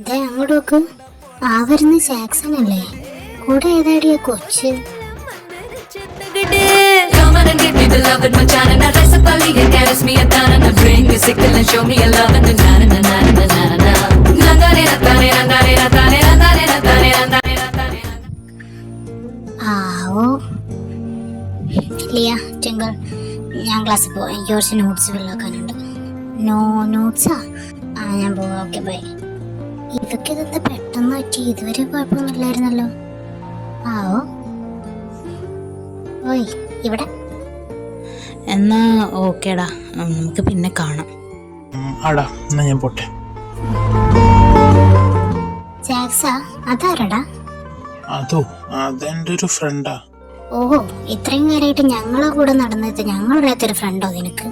ദേ അങ്ങോട്ട് നോക്ക്. ആ വരുന്ന ജാക്സൺ അല്ലേ? കൂടെ ഏതാടിയ കൊച്ച്? ആവോ ലിയ ടിങ്കിൾ, ഞാൻ ക്ലാസ്സിൽ പോവാം. എനിക്ക് കുറച്ച് നോട്ട്സ് ഫില്ലാക്കാനുണ്ട്. നോട്ട്സാ? ഞാൻ പോവാം. Okay bye. ഇതൊക്കെ ഇതെന്താ പെട്ടെന്ന് പറ്റി? ഇതുവരെ കുഴപ്പമൊന്നുമില്ലായിരുന്നല്ലോ. ആവോ ഓയ് ഇവിടെ. എന്നാ ഓക്കേടാ, നമുക്ക് പിന്നെ കാണാം. ആടാ, എന്നാ ഞാൻ പോട്ടെ. ജാക്സാ, അതാരടാ? അതെന്റെ ഒരു ഫ്രണ്ടാ. ഓഹോ, ഇത്രയും നേരമായിട്ട് ഞങ്ങളെ കൂടെ നടന്നിട്ട് ഞങ്ങളറിയാത്തൊരു ഫ്രണ്ടോ നിനക്ക്?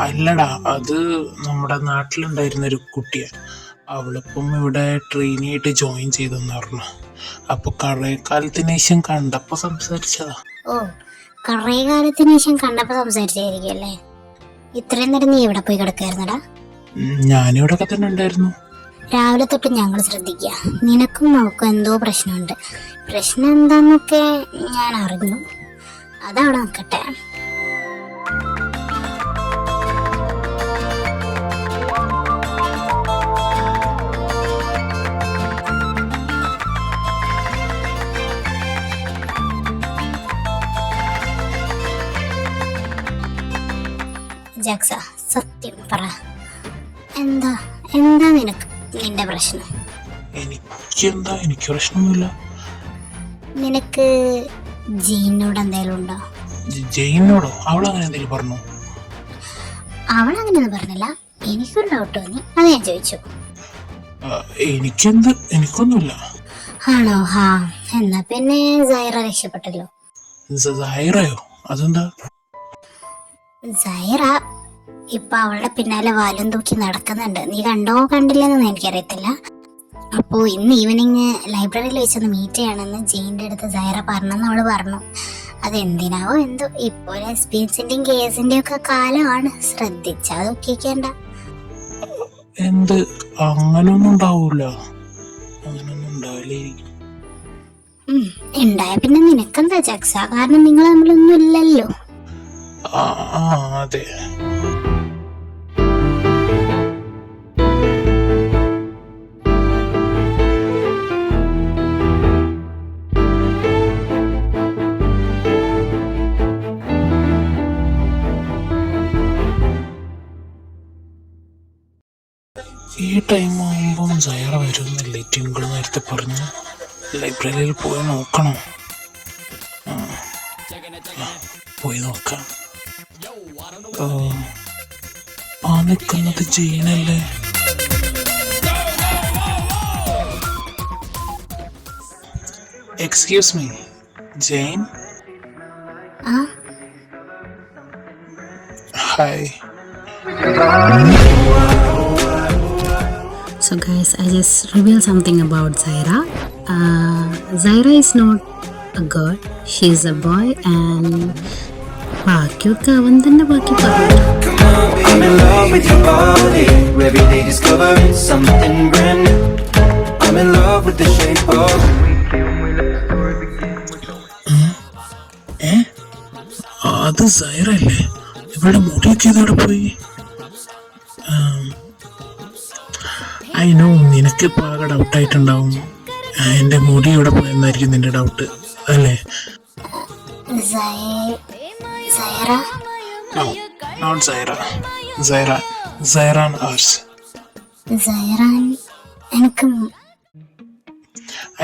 അല്ലടാ, അത് നമ്മുടെ നാട്ടിലുണ്ടായിരുന്നൊരു കുട്ടിയാ. അവളിപ്പം ഇവിടെ ട്രെയിനി ആയിട്ട് ജോയിൻ ചെയ്തെന്ന് പറഞ്ഞു. അപ്പൊ കുറേ കാലത്തിന് ശേഷം കണ്ടപ്പോ സംസാരിച്ചതാ. ഓ, കുറേ കാലത്തിന് ശേഷം കണ്ടപ്പോ സംസാരിച്ചായിരിക്കും അല്ലേ? ഇത്രയും നേരം നീ എവിടെ പോയി കിടക്കായിരുന്നടാ? ഞാനിവിടെ തന്നെ ഉണ്ടായിരുന്നു. രാവിലെ തൊട്ട് ഞങ്ങൾ ശ്രദ്ധിക്കുക. നിനക്കും നോക്കും എന്തോ പ്രശ്നമുണ്ട്. പ്രശ്നം എന്താന്നൊക്കെ ഞാൻ അറിഞ്ഞു. അതവിടെ നിൽക്കട്ടെ. ജാക്സ, സത്യം പറ, എന്താ നിനക്ക് നിന്റെ പ്രശ്നം? എനിക്ക് പ്രശ്നമൊന്നുമില്ല. നിനക്ക് ജീനോട് എന്തെങ്കിലും ഉണ്ടോ? ജയിനോടോ? അവളങ്ങനെ എന്തെങ്കിലും പറഞ്ഞു? അവളങ്ങനെയൊന്നും പറഞ്ഞില്ല. എനിക്കൊരു ഡൗട്ട് തോന്നി, അത് ഞാൻ ചോദിച്ചു. എനിക്കൊന്നുമില്ല. ആണോ? ഹാ, എന്നാ പിന്നെ സൈറ രക്ഷപ്പെട്ടല്ലോ. സൈറയോ? അതെന്താ? സൈറ ഇപ്പൊ അവളുടെ പിന്നാലെ വാലും തൂക്കി നടക്കുന്നുണ്ട്. നീ കണ്ടോ കണ്ടില്ലെന്നൊന്നും എനിക്കറിയത്തില്ല. അപ്പോ ഇന്ന് ഈവനിങ് ലൈബ്രറിയിൽ വെച്ചൊന്ന് മീറ്റ് ചെയ്യണമെന്ന് ജെയിൻ്റെ അടുത്ത് സൈറ പറഞ്ഞെന്ന് അവള് പറഞ്ഞു. അതെന്തിനാവോ എന്തോ. ഇപ്പോൾ എക്സ്പീരിയൻസിന്റെയും കേസിന്റെയും ഒക്കെ കാലമാണ്. ശ്രദ്ധിച്ചാ നോക്കിക്കേണ്ട. എന്ത്? അങ്ങനൊന്നും ഉണ്ടാവൂല. അങ്ങനൊന്നും ഉണ്ടാവില്ലായിരിക്കും. ഉണ്ടായ പിന്നെ നിനക്കെന്താ ജാക്സ? കാരണം നിങ്ങൾ തമ്മിലൊന്നും ഇല്ലല്ലോ. അതെ. ഈ ടൈം ആകുമ്പം സൈറ വരുന്നില്ലേ? ടിങ്കിൾ നേരത്തെ പറഞ്ഞു ലൈബ്രറിയിൽ പോയി നോക്കണം. പോയി നോക്കാം. ആ നിൽക്കുന്നത് ജെയിനല്ലേ? Excuse me, Jain? Hi. So guys, I just reveal something about Zaira. Zaira is not a girl, she is a boy, and ബാക്കിയൊക്കെ അവൻ തന്നെ ബാക്കി പറഞ്ഞു. I'm in love with your body, every day discovering something brand new. I'm in love with the shape of അത് സൈറ അല്ലേ? ഇവിടെ മുടിയൊക്കെ ഇതോടെ പോയി. ഐ നോ, നിനക്ക് ഇപ്പൊ ആകെ ഡൗട്ടായിട്ടുണ്ടാവും. എന്റെ മുടി ഇവിടെ പോയെന്നായിരിക്കും നിന്റെ ഡൗട്ട് അല്ലേ? Not Zaira. Zairan Ars.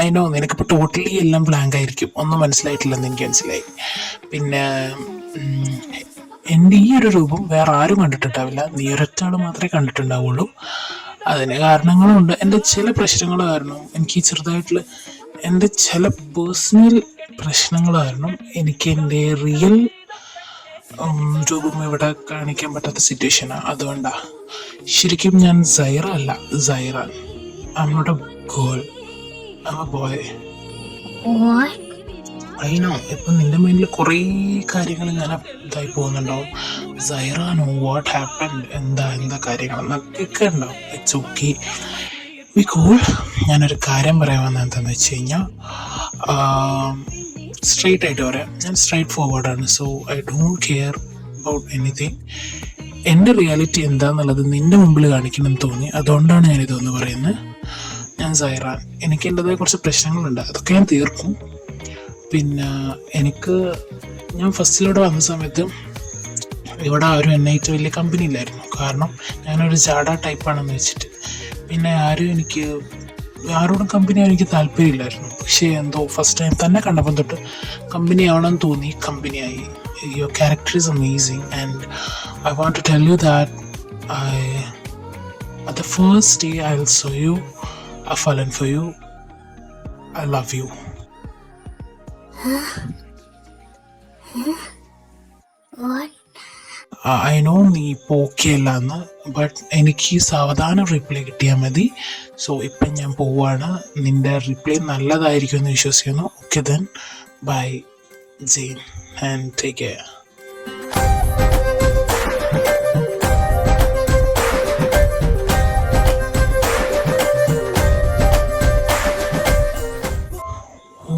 I know, നിനക്കിപ്പോൾ ടോട്ടലി എല്ലാം ബ്ലാങ്ക് ആയിരിക്കും. ഒന്നും മനസ്സിലായിട്ടില്ലെന്ന് എനിക്ക് മനസ്സിലായി. പിന്നെ എൻ്റെ ഈ ഒരു രൂപം വേറെ ആരും കണ്ടിട്ടുണ്ടാവില്ല. നീ ഒരൊറ്റാൾ മാത്രമേ കണ്ടിട്ടുണ്ടാവുള്ളൂ. അതിന് കാരണങ്ങളുണ്ട്. എൻ്റെ ചില പ്രശ്നങ്ങൾ കാരണം, എനിക്ക് ചെറുതായിട്ടുള്ള എൻ്റെ ചില പേഴ്സണൽ പ്രശ്നങ്ങൾ കാരണം എനിക്ക് എൻ്റെ റിയൽ രൂപം ഇവിടെ കാണിക്കാൻ പറ്റാത്ത സിറ്റുവേഷനാണ്. അതുകൊണ്ടാ. ശരിക്കും ഞാൻ സൈറ അല്ല, Zairan. I am not a girl, I am a boy. I know. ഇപ്പം നിന്റെ മൈൻഡിൽ കുറേ കാര്യങ്ങൾ ഇങ്ങനെ ഇതായി പോകുന്നുണ്ടാവും. സൈറാനോ, വാട്ട് ഹാപ്പൻ, എന്താ കാര്യങ്ങൾ എന്നൊക്കെ ഉണ്ടാവും. It's okay. We cool. ഞാനൊരു കാര്യം പറയാൻ വന്നത് എന്താണെന്ന് വെച്ച് കഴിഞ്ഞാൽ, സ്ട്രെയിറ്റ് ആയിട്ട് പറയാം, ഞാൻ സ്ട്രെയിറ്റ് ഫോർവേഡാണ്. So I don't care about anything. എൻ്റെ റിയാലിറ്റി എന്താണെന്നുള്ളത് നിൻ്റെ മുമ്പിൽ കാണിക്കണമെന്ന് തോന്നി, അതുകൊണ്ടാണ് ഞാനിതൊന്ന് പറയുന്നത്. ഞാൻ സൈറാൻ. എനിക്ക് എൻ്റെതായ കുറച്ച് പ്രശ്നങ്ങളുണ്ട്, അതൊക്കെ ഞാൻ തീർക്കും. പിന്നെ ഞാൻ ഫസ്റ്റിലൂടെ വന്ന സമയത്ത് ഇവിടെ ആരും എന്നായിട്ട് വലിയ കമ്പനി ഇല്ലായിരുന്നു. കാരണം ഞാനൊരു ജാഡ ടൈപ്പാണെന്ന് വെച്ചിട്ട്. പിന്നെ ആരോടും കമ്പനി എനിക്ക് താല്പര്യമില്ലായിരുന്നു. പക്ഷേ എന്തോ ഫസ്റ്റ് ടൈം തന്നെ കണ്ടപ്പം തൊട്ട് കമ്പനി ആവണമെന്ന് തോന്നി, കമ്പനിയായി. Your character is amazing and I want to tell you that at the first day I'll show you I've fallen for you. I love you. What? I know നീ ഇപ്പോൾ okay അല്ലാന്ന്, but എനിക്ക് സാവധാനം reply കിട്ടിയാൽ മതി. So ഇപ്പം ഞാൻ പോവാണ്. നിൻ്റെ റിപ്ലൈ നല്ലതായിരിക്കും എന്ന് വിശ്വസിക്കുന്നു. Okay then, bye Jain and take care.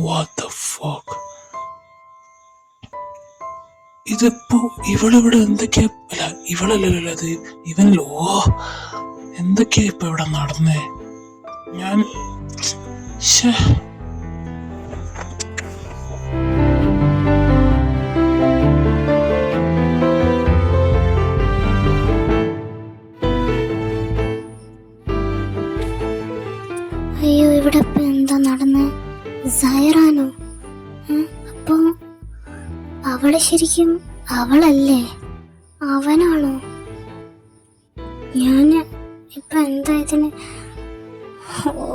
What the fuck? ഇതിപ്പോ ഇവളിവിടെ എന്തൊക്കെയാ? അല്ല, ഇവളല്ലല്ലോ അത്, ഇവനല്ലോ. എന്തൊക്കെയാ ഇപ്പൊ ഇവിടെ നടന്നേ? ഞാൻ അയ്യോ, ഇവിടെ ഇപ്പൊ എന്താ നടന്ന്? സൈറാനോ? അപ്പോ അവള് ശരിക്കും അവളല്ലേ? അവനാണോ? ഞാന് ഇപ്പൊ എന്താ ഇതിന്? ഓ,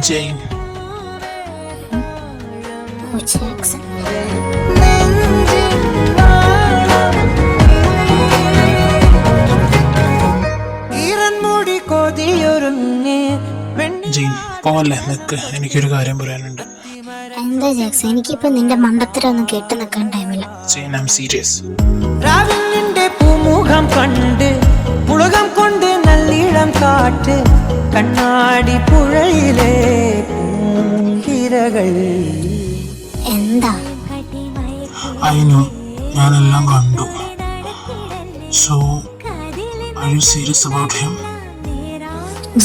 ജെയിൻ. ജാക്സൺ. ജെയിൻ പോവല്ലേ, നിക്ക്, എനിക്കൊരു കാര്യം പറയാനുണ്ട്. എന്താ ജാക്സൺ? എനിക്കിപ്പോ നിന്റെ മണ്ടത്തരൊന്നും കേട്ട് നിൽക്കാൻ ടൈമില്ല. Jain, I am serious. രാവിലെ പൂമുഖം കണ്ട് പുളകം കൊണ്ട് നല്ലിടം കാറ്റ് കണ്ണാടി പുഴയിലെ പൂങ്കിരകൾ. എന്താ? അയിനു ഞാനെല്ലാം കണ്ടു. So are you serious about him?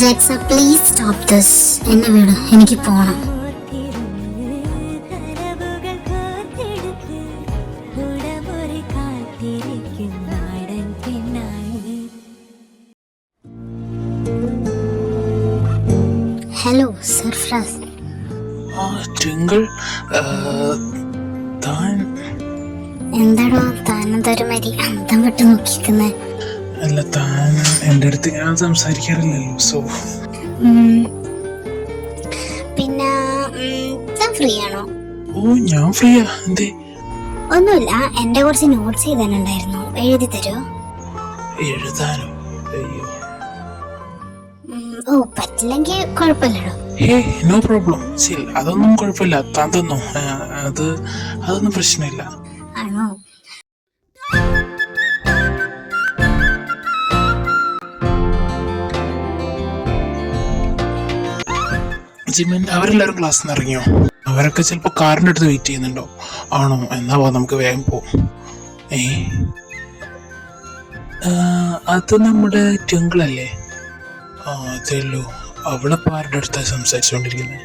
Jackson, please stop this. എന്നെ വിട്, എനിക്ക് പോണം. ഹലോ സർഫ്രാസ്. ട്വിങ്കിൾ, താൻ എന്താടോ താനെന്തൊരു മരി അന്തം വിട്ട് നോക്കിക്കുന്നേ? അല്ല, താൻ എൻ്റെ അടുത്ത് ഞാൻ സംസാരിക്കാറില്ലല്ലോ. സോ പിന്നെ താൻ ഫ്രീ ആണോ? ഓ, ഞാൻ ഫ്രീയാ. എന്തേ? ഒന്നുമില്ല, എന്റെ കുറച്ച് നോട്ട്സ് എഴുതാനുണ്ടായിരുന്നു, എഴുതി തരുമോ? എഴുതാനോ? അയ്യോ. ഓ, പറ്റില്ലെങ്കിൽ കുഴപ്പമില്ലടോ. ഹേ, നോ പ്രോബ്ലം. ചിൽ, അതൊന്നും കുഴപ്പമില്ല. താൻ തന്നോ? അതൊന്നും പ്രശ്നമില്ല. ആണോ? ജിമിൻ, അവരെല്ലാവരും ക്ലാസ്സിൽ നിന്ന് ഇറങ്ങിയോ? അവരൊക്കെ ചിലപ്പോൾ കാറിൻ്റെ അടുത്ത് വെയിറ്റ് ചെയ്യുന്നുണ്ടോ? ആണോ? എന്നാ നമുക്ക് വേഗം പോവും. അത് നമ്മുടെ ട്വിങ്കിളല്ലേ? ആ, അതേല്ലോ. അവളിപ്പോൾ ആരുടെ അടുത്താണ് സംസാരിച്ചുകൊണ്ടിരിക്കുന്നത്?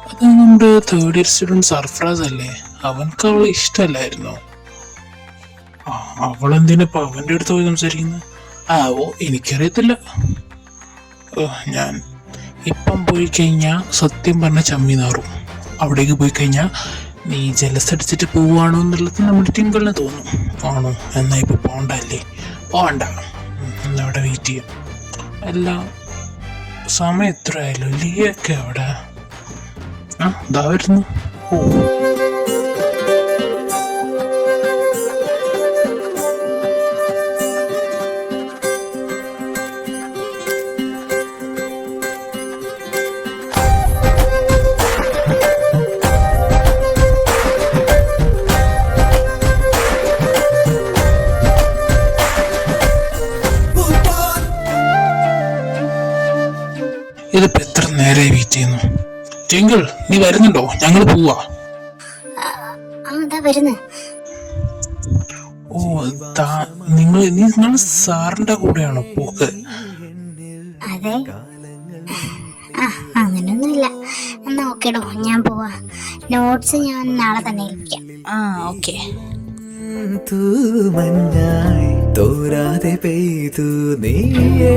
അത് നമ്മുടെ തേർഡ് ഇയർ സ്റ്റുഡൻറ് സർഫ്രാസ് അല്ലേ? അവനക്ക് അവളെ ഇഷ്ടമല്ലായിരുന്നോ? അവളെന്തിനാ അവൻ്റെ അടുത്ത് പോയി സംസാരിക്കുന്നത്? ഓ, എനിക്കറിയത്തില്ല. ഞാൻ ഇപ്പം പോയി കഴിഞ്ഞാൽ സത്യം പറഞ്ഞ ചമ്മി നാറും. അവിടേക്ക് പോയി കഴിഞ്ഞാൽ നീ ജലസ് അടിച്ചിട്ട് പോവാണോ എന്നുള്ളത് നമ്മുടെ ടിങ്കിളിന് തോന്നും. ആണോ? എന്നാ ഇപ്പൊ പോണ്ടല്ലേ? പോണ്ട, അവിടെ വെയിറ്റ് ചെയ്യാം. അല്ല, സമയം എത്ര ആയാലും ലിയൊക്കെ അവിടെ ഇതാ വരുന്നു. ഓ, ഇതിപ്പോ എത്ര നേരമായി വെയിറ്റ് ചെയ്യുന്നു. ടിങ്കിൾ, നീ വരുന്നുണ്ടോ? ഞങ്ങൾ പോവാ. അതാ വരുന്നു. ഓ, നിങ്ങൾ സാറിന്റെ കൂടെയാണോ പോക്ക്? അതെ. അങ്ങനെയൊന്നുമില്ല. എന്നാ ഓക്കേടോ, ഞാൻ പോവാ. നോട്ട്സ് ഞാൻ നാളെ തന്നെ ഏൽപ്പിക്കാം. ഓക്കെ. തൂമഞ്ഞായി തോരാതെ പെയ്തു നീയേ,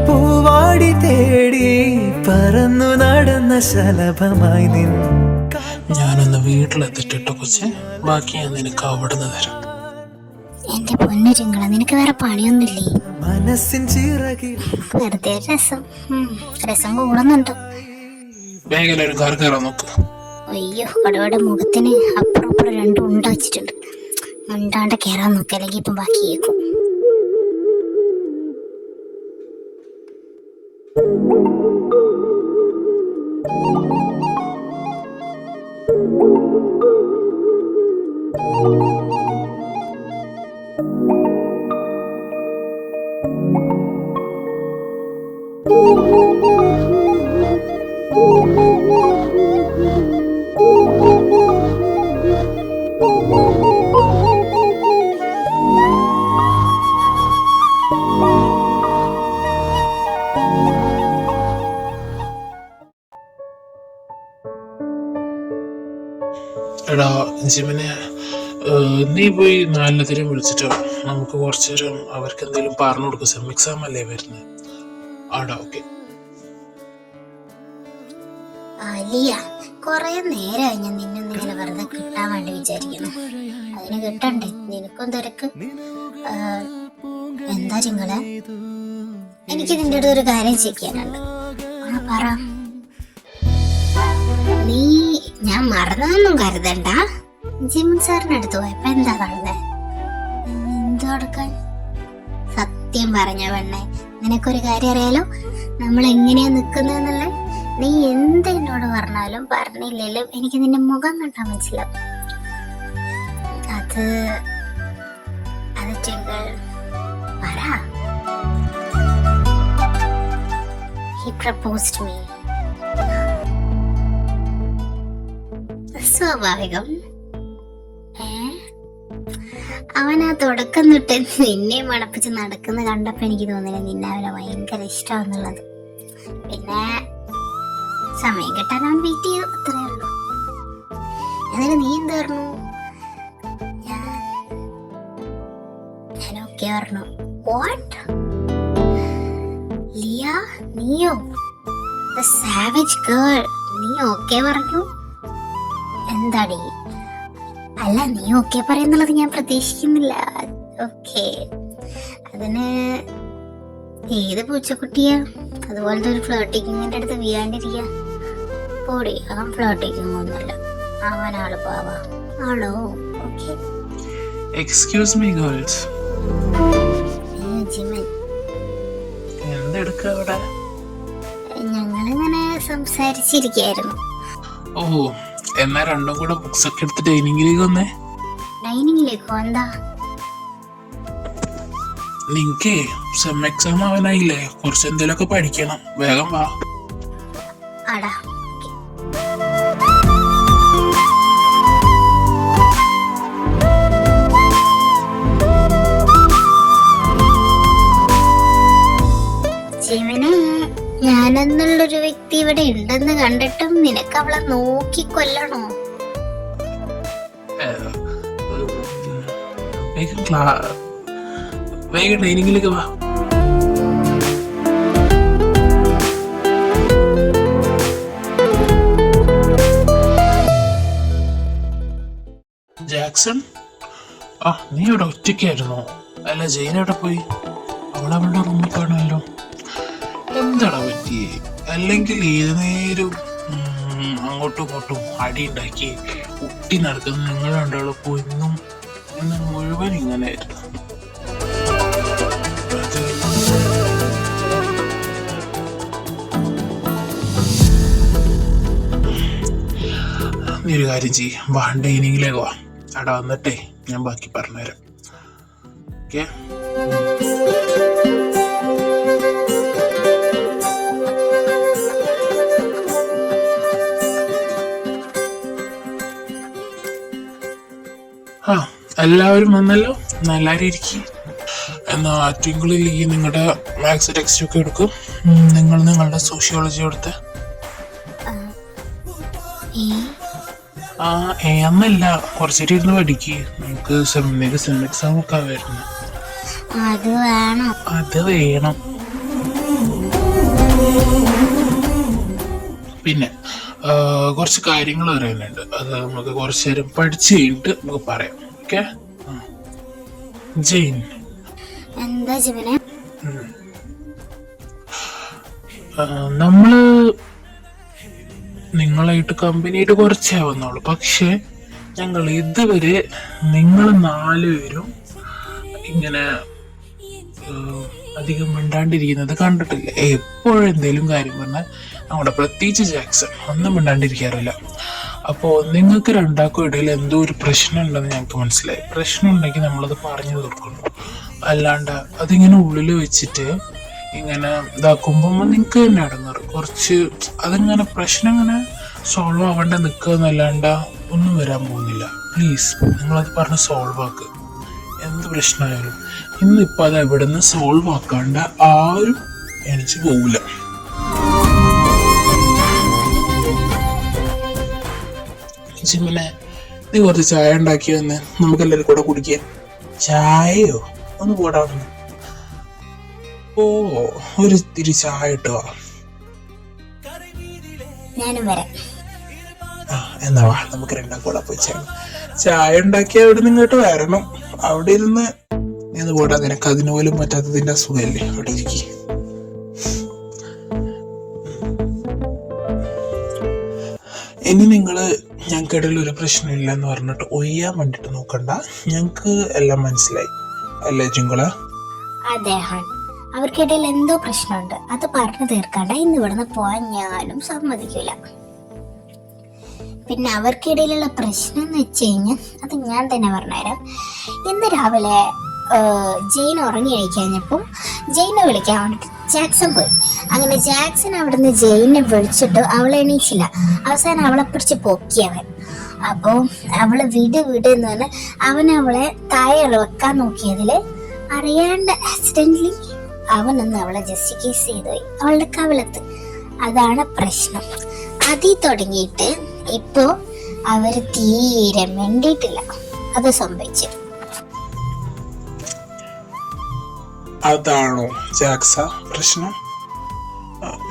പൂവാടി തേടി പറന്നു നടന്ന ശലഭമായി നിൻ. ഞാനൊന്ന് വീട്ടിലെത്തിട്ടോ കൊച്ചെ, ബാക്കി ഞാൻ നിനക്ക് അവിടുന്ന് തരാം. എന്റെ പൊന്നു ചിങ്കള, നിനക്ക് വേറെ പണിയൊന്നുമില്ലേ? മനസ്സിൻ ചിറകിൽ വെറുതെ രസം. രസം കൂടുന്നുണ്ട്. വേഗം ഒരു കാർ കയറാൻ നോക്ക്. അയ്യോ, കടവയുടെ മുഖത്തിന് അപ്പുറം അപ്പുറം രണ്ടും ഉണ്ട വെച്ചിട്ടുണ്ട്. ഉണ്ടാണ്ട് കയറാൻ നോക്കുക, അല്ലെങ്കിൽ ഇപ്പം ബാക്കി കേൾക്കും. എടാ ജിമിനെ, നീ പോയി നാലിനത്തിനും വിളിച്ചിട്ടോ നമുക്ക് കുറച്ചു നേരം അവർക്ക് എന്തെങ്കിലും പറഞ്ഞു കൊടുക്കും. സെം എക്സാം അല്ലേ വരുന്നത്. ആടാ, ഓക്കെ. അലിയ, കൊറേ നേരമായി ഞാൻ നിന്നൊന്നിങ്ങനെ വെറുതെ കിട്ടാൻ വേണ്ടി വിചാരിക്കുന്നു. അതിന് കിട്ടണ്ടേ? നിനക്കും തിരക്ക്. എന്താ ചിങ്ങളെ? എനിക്ക് നിന്റെ അടുത്ത് ഒരു കാര്യം ചെയ്യാനുണ്ട്. പറ. നീ ഞാൻ മറന്നതൊന്നും കരുതണ്ട. ജിമിൻ സാറിന്റെ അടുത്ത് പോയപ്പോ എന്താ കാണുന്നേ? എന്തു കൊടുക്കാൻ? സത്യം പറഞ്ഞ പെണ്ണെ, നിനക്കൊരു കാര്യം അറിയാലോ, നമ്മൾ എങ്ങനെയാ നിക്കുന്നതെന്നുള്ള. നീ എന്ത് എന്നോട് പറഞ്ഞാലും പറഞ്ഞില്ലേലും എനിക്ക് നിന്റെ മുഖം കണ്ടാ മനസ്സിലാവും. അത് ടിങ്കിൾ പറ. He proposed me. സ്വാഭാവികം. അവൻ ആ തുടക്കം തൊട്ട് നിന്നെ മണപ്പിച്ച് നടക്കുന്ന കണ്ടപ്പോ എനിക്ക് തോന്നില്ല നിന്നെ അവനെ ഭയങ്കര ഇഷ്ടമാണെന്നുള്ളത്. പിന്നെ സമയം കിട്ടാൻ അവൻ വെയിറ്റ് ചെയ്തു, അത്രേ ഉള്ളൂ. എന്നിട്ട് നീ എന്ത് പറഞ്ഞു? ഞാൻ ഓക്കെ പറഞ്ഞു. വാട്ട്? ലിയ, നീയോ? The savage girl. നീ ഓക്കെ പറഞ്ഞു? എന്താടി? അല്ല, നീ ഓക്കെ പറയുന്നുള്ളത് ഞാൻ പ്രതീക്ഷിക്കുന്നില്ല. ഓക്കെ, അതിന് ഏത് പൂച്ചക്കുട്ടിയാ അതുപോലത്തെ ഒരു ഫ്ലോട്ടിങ്ങിന്റെ അടുത്ത് വീഴാണ്ടിരിക്ക? പോടി, അവൻ ഫ്ലോട്ടിങ് ഒന്നുമല്ല, അവനാള് പോവാ ആളോ. Okay. Excuse me girls. Jimin, എന്തെടുക്കുക അവിടെ? ഞങ്ങളിങ്ങനെ സംസാരിച്ചിരിക്കായിരുന്നു. ഓ, എന്നാ രണ്ടും കൂടെ ബുക്സ് ഒക്കെ എടുത്ത് ഡൈനിങ്ങിലേക്ക് വന്നേ. ഡൈനിങ്ങിലേക്കോ? എന്താ? നിങ്ങക്ക് സെം എക്സാം ആവാനായില്ലേ, കുറച്ച് എന്തെങ്കിലുമൊക്കെ പഠിക്കണം. വേഗം വാ. ആടാ. ജീവനെ, ഞാനെന്നുള്ളൊരു വ്യക്തി ഇവിടെ ഉണ്ടെന്ന് കണ്ടിട്ടും നിനക്ക് അവളെ നോക്കി കൊല്ലണോ? വേഗം ഡൈനിങ്ങിലേക്ക് വാ. ജാക്സൺ, നീ ഇവിടെ ഒറ്റയ്ക്കായിരുന്നോ? അല്ല, ജെയിൻ എവിടെ പോയി? അവളവളുടെ റൂമിൽ കാണുമല്ലോ. എന്താടാ പറ്റിയേ? അല്ലെങ്കിൽ ഏത് നേരം അങ്ങോട്ടും ഇങ്ങോട്ടും അടി ഉണ്ടാക്കി കുട്ടി നടക്കുന്ന നിങ്ങൾ രണ്ടാളപ്പോ ഇന്ന് മുഴുവൻ ഇങ്ങനെയായിരുന്നു. നീ ഒരു കാര്യം ചെയ്യ്, വാ ഡൈനിങ്ങിലേക്ക് വാ. അവിടെ വന്നിട്ടേ ഞാൻ ബാക്കി പറഞ്ഞുതരാം. ഓക്കെ? എല്ലാവരും വന്നല്ലോ, എല്ലാവരും ഇരിക്കും. എന്നാ ട്വിങ്കിളിൽ ഈ നിങ്ങളുടെ മാത്സ് ടെക്സ്റ്റ് ഒക്കെ എടുക്കും. നിങ്ങൾ നിങ്ങളുടെ സോഷ്യോളജി എടുത്ത് എന്നല്ല കുറച്ചേരി ഇരുന്ന് പഠിക്ക്. നമുക്ക് സെം എക്സാം ഒക്കെ വരുന്നു. അത് വേണം. പിന്നെ കുറച്ച് കാര്യങ്ങൾ അറിയാനുണ്ട്. അത് നമുക്ക് കുറച്ചു നേരം പഠിച്ചു കഴിഞ്ഞിട്ട് നമുക്ക് പറയാം. ഓക്കെ? ജെയിൻ, എന്താ ജീവനെ? നമ്മള് നിങ്ങളായിട്ട് കമ്പനിയായിട്ട് കുറച്ചേ വന്നോളൂ. പക്ഷെ ഞങ്ങൾ ഇതുവരെ നിങ്ങൾ 4 പേരും ഇങ്ങനെ അധികം മിണ്ടാണ്ടിരിക്കുന്നത് കണ്ടിട്ടില്ല. എപ്പോഴും എന്തെങ്കിലും കാര്യം പറഞ്ഞാൽ നമ്മുടെ പ്രത്യേകിച്ച് ജാക്സൺ ഒന്നും മിണ്ടാണ്ടിരിക്കാറില്ല. അപ്പോൾ നിങ്ങൾക്ക് രണ്ടാൾക്കും ഇടയിൽ എന്തോ ഒരു പ്രശ്നം ഉണ്ടെന്ന് ഞങ്ങൾക്ക് മനസ്സിലായി. പ്രശ്നം ഉണ്ടെങ്കിൽ നമ്മളത് പറഞ്ഞു തീർക്കുന്നു. അല്ലാണ്ട് അതിങ്ങനെ ഉള്ളിൽ വെച്ചിട്ട് ഇങ്ങനെ ഇതാക്കുമ്പോൾ നിങ്ങൾക്ക് തന്നെ അടങ്ങാറ് കുറച്ച്. അതിങ്ങനെ പ്രശ്നം ഇങ്ങനെ സോൾവ് ആവേണ്ട നിൽക്കുക എന്നല്ലാണ്ട് ഒന്നും വരാൻ പോകുന്നില്ല. പ്ലീസ് നിങ്ങളത് പറഞ്ഞ് സോൾവ് ആക്കുക. എന്ത് പ്രശ്നമായാലും ഇന്നിപ്പോൾ അത് എവിടെ നിന്ന് സോൾവ് ആക്കാണ്ട് ആരും എണിച്ച് പോവില്ല. ജിമിനെ, നീ കുറച്ച് ചായ ഉണ്ടാക്കി വന്ന് നമുക്കെല്ലാവരും കൂടെ കുടിക്കാൻ. ചായയോ? ഒന്ന് പോടാ. ഓ, ഒരു തിരി ചായ ഇട്ടുവാ. ഞാനും വരാം. എന്നാ വാ, നമുക്ക് രണ്ടാം കൂടെ പോയി ചായ ഉണ്ടാക്കി അവിടെ നിന്ന് ഇങ്ങോട്ട് വരണം. അവിടെ ഇരുന്ന് നീ ഒന്ന് പോടാ. നിനക്ക് അതിന് പോലും പറ്റാത്തതിന്റെ അസുഖമല്ലേ? അവിടെ ഇരിക്കും. ഇനി നിങ്ങള് ഞങ്ങൾക്കിടയിൽ ഒരു പ്രശ്നമില്ല എന്ന് പറഞ്ഞിട്ട് ഒയ്യാൻ വേണ്ടിട്ട് നോക്കണ്ട. ഞങ്ങക്ക് എല്ലാം മനസ്സിലായി അല്ലേ ജിങ്കള? അദ്ദേഹം അവർക്കിടയിൽ എന്തോ പ്രശ്നമുണ്ട്. അത് പറഞ്ഞു തീർക്കാണ്ട ഇന്ന് ഇവിടുന്ന് പോവാൻ ഞാനും സമ്മതിക്കില്ല. പിന്നെ അവർക്കിടയിലുള്ള പ്രശ്നം എന്ന് വെച്ച് കഴിഞ്ഞാൽ അത് ഞാൻ തന്നെ പറഞ്ഞുതരാം. ഇന്ന് രാവിലെ ജെയിൻ ഉറങ്ങി കഴിക്കഴിഞ്ഞപ്പോൾ ജെയിനെ വിളിക്കാൻ വേണ്ടിട്ട് ജാക്സൺ പോയി. അങ്ങനെ ജാക്സൺ അവിടുന്ന് ജെയിനെ വിളിച്ചിട്ട് അവളെ എണീച്ചില്ല. അവസാനം അവളെ പിടിച്ച് പൊക്കിയവൻ. അപ്പോൾ അവള് വിട് എന്ന് പറഞ്ഞ് അവൻ അവളെ താഴെ വെക്കാൻ നോക്കിയതില് അറിയാണ്ട് ആക്സിഡന്റലി അവനൊന്ന് അവളെ ജസ്റ്റ് കിസ് ചെയ്തു പോയി അവളുടെ കവിളത്ത്. അതാണ് പ്രശ്നം. അതിൽ തുടങ്ങിയിട്ട് ഇപ്പോ അവര് തീരെ മിണ്ടിയിട്ടില്ല. അത് സംഭവിച്ചു. അതാണോ ജാക്സ പ്രശ്നം?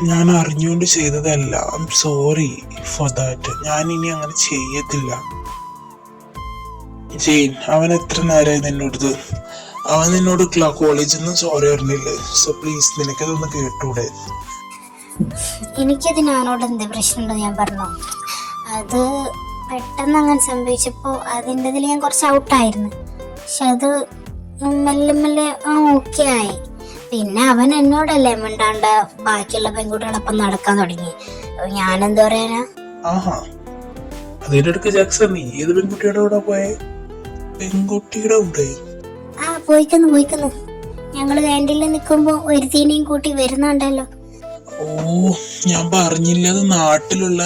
ഞാൻ അറിഞ്ഞുകൊണ്ട് ചെയ്തതല്ല. I am sorry for that. ഞാൻ ഇനി അങ്ങനെ ചെയ്യത്തില്ല. ജെയിൻ, അവൻ എത്ര നേരമായി നിന്നോട്? അവൻ നിന്നോട് കോളേജിൽ നിന്ന് സോറി പറഞ്ഞില്ലേ? സോ പ്ലീസ് നിനക്കതൊന്ന് കേട്ടൂടെ? എനിക്കത് ഞാനോട് എന്ത് പ്രശ്നമുണ്ടോ ഞാൻ പറഞ്ഞു. അത് പെട്ടെന്ന് അങ്ങനെ സംഭവിച്ചപ്പോൾ അതിൻ്റെ ഇതിൽ ഞാൻ കുറച്ച് ഔട്ടായിരുന്നു. പക്ഷെ അത് മെല്ലെ മെല്ലെ ഓക്കെ ആയി. പിന്നെ അവൻ എന്നോടല്ലേ മിണ്ടാണ്ട് ബാക്കിയുള്ള പെൺകുട്ടികളൊപ്പം നടക്കാൻ തുടങ്ങി. ഞാനെന്താ പറയാനാ? ആഹാ, അതിന്റെ അടുക്ക് ജാക്സൺ നീ ഏത് പെൺകുട്ടിയുടെ കൂടെ പോയെ? പെൺകുട്ടിയുടെ കൂടെ? പോയിക്കുന്നു. ഞങ്ങള് ക്യാൻറ്റീനിൽ നിൽക്കുമ്പോ ഒരുത്തീനെയും കൂട്ടി വരുന്നുണ്ടല്ലോ. ഓ, ഞാൻ പറഞ്ഞില്ല, അത് നാട്ടിലുള്ള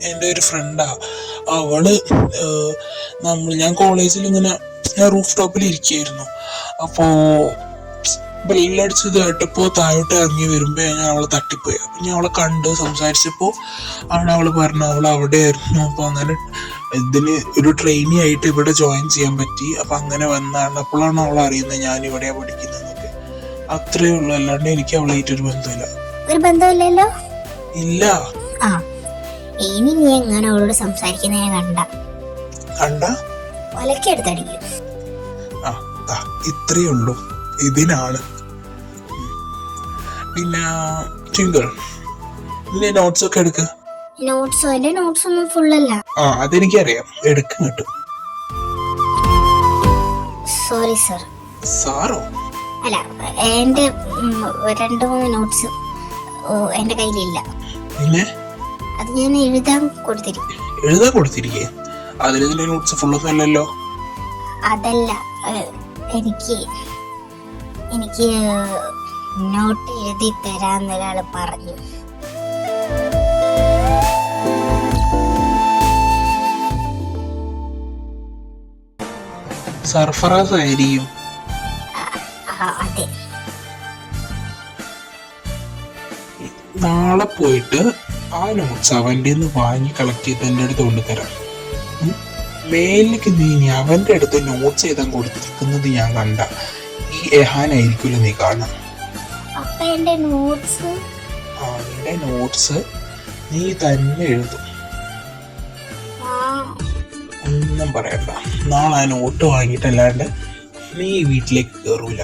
എൻ്റെ ഒരു ഫ്രണ്ടാ. അവള് ഞാൻ കോളേജിൽ ഇങ്ങനെ റൂഫ് ടോപ്പിൽ ഇരിക്കുകയായിരുന്നു. അപ്പോ ബെല്ലടിച്ചത് കേട്ടപ്പോ താഴോട്ട് ഇറങ്ങി വരുമ്പോ ഞാൻ അവളെ തട്ടിപ്പോയി. അപ്പൊ ഞാൻ അവളെ കണ്ട് സംസാരിച്ചപ്പോ ആണ് അവള് പറഞ്ഞു അവൾ അവിടെ ആയിരുന്നു. അപ്പൊ അങ്ങനെ ഇതിന് ഒരു ട്രെയിനി ആയിട്ട് ഇവിടെ ജോയിൻ ചെയ്യാൻ പറ്റി. അപ്പൊ അങ്ങനെ വന്നാണ്. അപ്പോഴാണ് അവൾ അറിയുന്നത് ഞാൻ ഇവിടെയാ പഠിക്കുന്നതൊക്കെ. അത്രേ ഉള്ളൂ. അല്ലാണ്ട് എനിക്ക് അവളായിട്ടൊരു ബന്ധമില്ല. ഒരു ബന്ധമില്ലല്ലോ? ഇല്ല. ഇനി നീ എങ്ങനെ അവളോട് സംസാരിക്കുന്ന ഞാൻ കണ്ട ഒലക്കെടുത്തടിക്കും. ഇത്രയേ ഉള്ളൂ. ഇതിനാണ്. പിന്നെ ട്വിങ്കിൾ, നീ നോട്ട്സ് ഒക്കെ എടുക്ക. എന്റെ നോട്ട്സ് ഒന്നും ഫുള്ളല്ല. അതെനിക്കറിയാം. എടുക്കും കേട്ടോ. Sorry sir. സാറോ? അല്ല, എന്റെ 2-3 നോട്ട്സ് എന്റെ കയ്യിലില്ല. പിന്നെ അത് ഞാൻ എഴുതാൻ കൊടുത്തിരിക്കേ. അതിലെ നോട്ട്സ് ഫുള്ളൊന്നും അല്ലല്ലോ. അതല്ല, എനിക്ക് നോട്ട് എഴുതി തരാന്നൊരാള് പറഞ്ഞു. സർഫറാസ് ആയിരിക്കും. അതെ. നാളെ പോയിട്ട് ആ നോട്ട്സ് അവൻ്റെ നിന്ന് വാങ്ങി കളക്ട് ചെയ്ത് എൻ്റെ അടുത്ത് കൊണ്ടുതരാം. മേലിലേക്ക് നീ അവൻ്റെ അടുത്ത് നോട്ട്സ് എഴുതാൻ കൊടുത്തിരിക്കുന്നത് ഞാൻ കണ്ട ഈ എഹാനായിരിക്കുമല്ലോ നീ കാണാം. എന്റെ നോട്ട്സ് നിന്റെ നോട്ട്സ് നീ തന്നെ എഴുതും, ഒന്നും പറയണ്ട. നാളെ ആ നോട്ട് വാങ്ങിയിട്ടല്ലാണ്ട് നീ വീട്ടിലേക്ക് കയറൂല.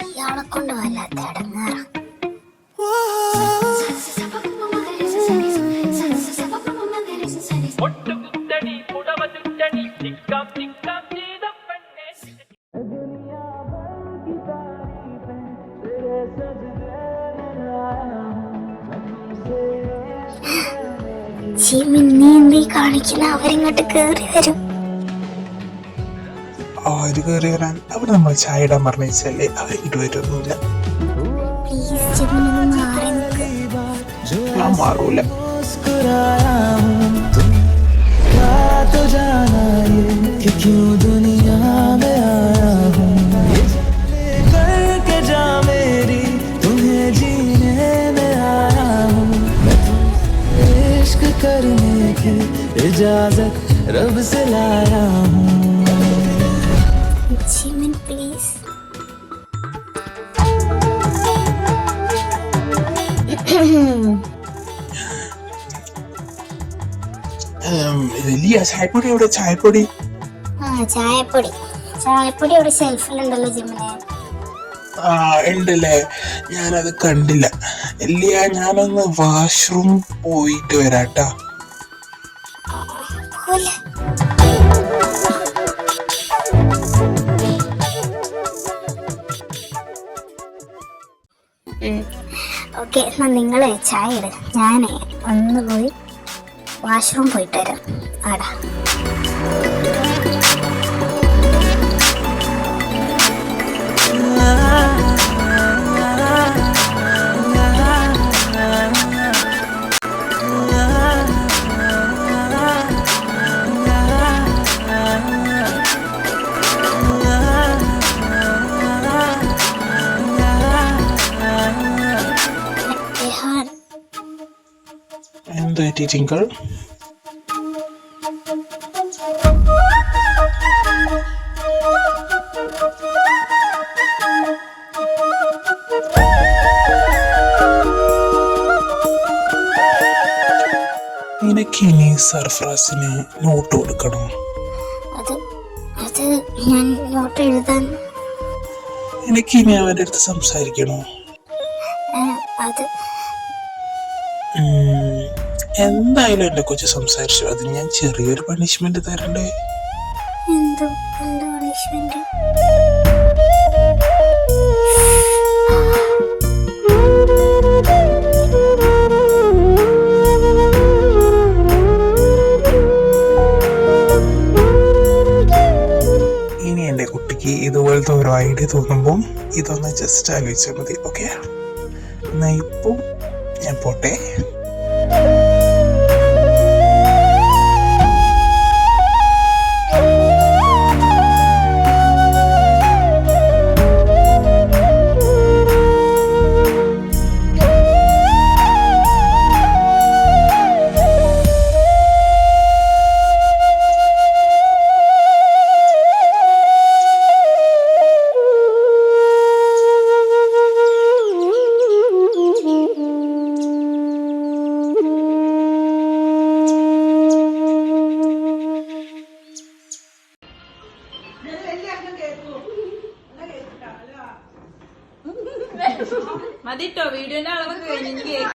ഇയാളെ കൊണ്ട് വല്ലാത്ത അടങ്ങാറ. നീ എന്തീ കാണിക്കുന്ന? അവരിങ്ങോട്ട് കേറി വരും. അവര് കയറി വരാൻ അവർ നമ്മൾ ചായ ഇടാൻ പറഞ്ഞല്ലേ, അവരിട്ട് വരുമൊന്നുമില്ല. ഞാൻ മാറൂല. करने की इजाजत रब से लाया हूँ. Jimin please. ചായപ്പൊടി എവിടെ? ചായപ്പൊടി ചായപ്പൊടി അവിടെ ഷെൽഫിലുണ്ടല്ലോ ജിമിനെ. ഉണ്ടല്ലേ, ഞാനത് കണ്ടില്ല. ഇല്ല, ഞാനൊന്ന് വാഷ്റൂം പോയിട്ട് വരാട്ടാ. ഓക്കെ, എന്നാ നിങ്ങള് ചായ ഇട, ഞാനേ ഒന്ന് പോയി വാഷ്റൂം പോയിട്ട് വരാം. ആടാ. എന്താ ടീച്ചിങ്കൾ? നിനക്കിനി സർഫറാസിന് നോട്ട് കൊടുക്കണോ? അത് ഞാൻ നോട്ട് എഴുതാൻ. എനിക്കിനി അവൻ്റെ അടുത്ത് സംസാരിക്കണോ? അത് എന്തായാലും എന്റെ കൊച്ചു സംസാരിച്ചു. അത് ഞാൻ ചെറിയൊരു പണിഷ്മെന്റ് തരണ്ടേ? എന്ത് പണിഷ്മെന്റ്? ഇനി എന്റെ കുട്ടിക്ക് ഇതുപോലത്തെ ഓരോ ഐഡിയ തോന്നുമ്പോൾ ഇതൊന്ന് ജസ്റ്റ് ആലോചിച്ചാൽ മതി. ഓക്കെ, എന്നാ ഇപ്പം ഞാൻ പോട്ടെ. മതിട്ടോ വീഡിയോന്റെ അളവൊക്കെ കഴിഞ്ഞു.